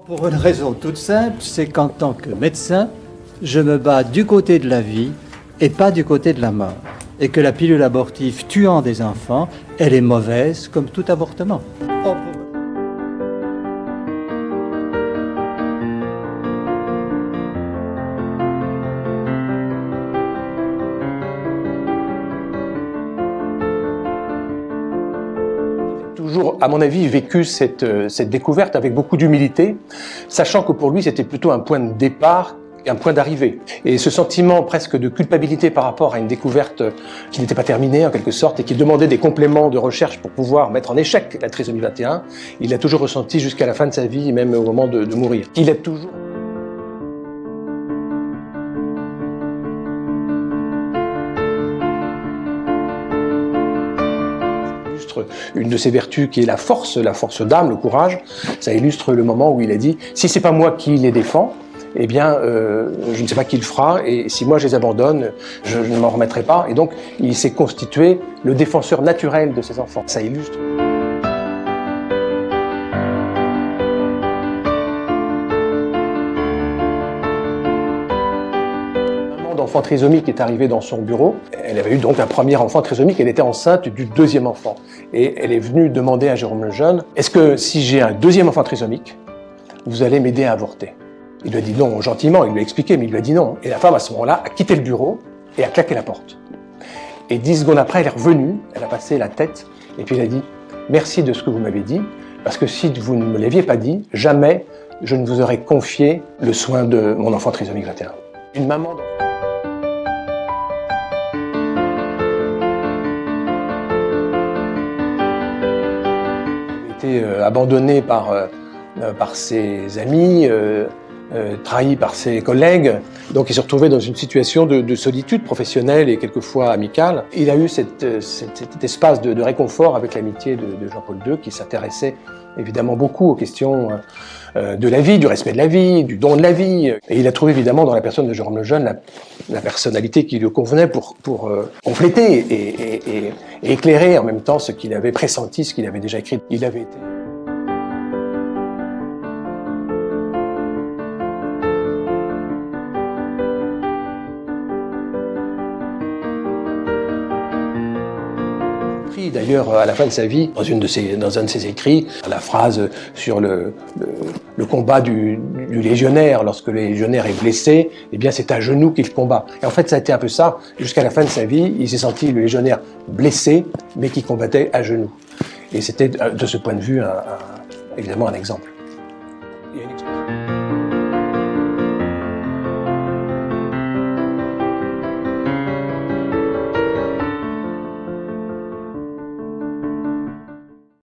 Pour une raison toute simple, c'est qu'en tant que médecin, je me bats du côté de la vie et pas du côté de la mort. Et que la pilule abortive tuant des enfants, elle est mauvaise comme tout avortement. Toujours, à mon avis, vécu cette découverte avec beaucoup d'humilité, sachant que pour lui, c'était plutôt un point de départ, un point d'arrivée. Et ce sentiment presque de culpabilité par rapport à une découverte qui n'était pas terminée, en quelque sorte, et qui demandait des compléments de recherche pour pouvoir mettre en échec la trisomie 21, il l'a toujours ressenti jusqu'à la fin de sa vie, et même au moment de mourir. Il est toujours... Une de ses vertus qui est la force d'âme, le courage. Ça illustre le moment où il a dit « Si c'est pas moi qui les défends, eh bien, je ne sais pas qui le fera, et si moi je les abandonne, je ne m'en remettrai pas. » Et donc, il s'est constitué le défenseur naturel de ses enfants. Ça illustre. Enfant trisomique est arrivée dans son bureau. Elle avait eu donc un premier enfant trisomique, elle était enceinte du deuxième enfant. Et elle est venue demander à Jérôme Lejeune, est-ce que si j'ai un deuxième enfant trisomique, vous allez m'aider à avorter? Il lui a dit non, gentiment, il lui a expliqué, mais il lui a dit non. Et la femme, à ce moment-là, a quitté le bureau et a claqué la porte. Et 10 secondes après, elle est revenue, elle a passé la tête, et puis elle a dit, merci de ce que vous m'avez dit, parce que si vous ne me l'aviez pas dit, jamais je ne vous aurais confié le soin de mon enfant trisomique 21. Une maman... abandonné par ses amis, trahi par ses collègues. Donc il se retrouvait dans une situation de solitude professionnelle et quelquefois amicale. Il a eu cet espace de réconfort avec l'amitié de Jean-Paul II qui s'intéressait évidemment beaucoup aux questions de la vie, du respect de la vie, du don de la vie. Et il a trouvé évidemment dans la personne de Jérôme Lejeune la personnalité qui lui convenait pour compléter et éclairer en même temps ce qu'il avait pressenti, ce qu'il avait déjà écrit. Il avait été... D'ailleurs, à la fin de sa vie, dans un de ses écrits, la phrase sur le combat du légionnaire, lorsque le légionnaire est blessé, eh bien c'est à genoux qu'il combat. Et en fait, ça a été un peu ça. Jusqu'à la fin de sa vie, il s'est senti le légionnaire blessé, mais qui combattait à genoux. Et c'était, de ce point de vue, évidemment un exemple. Il y a une expression.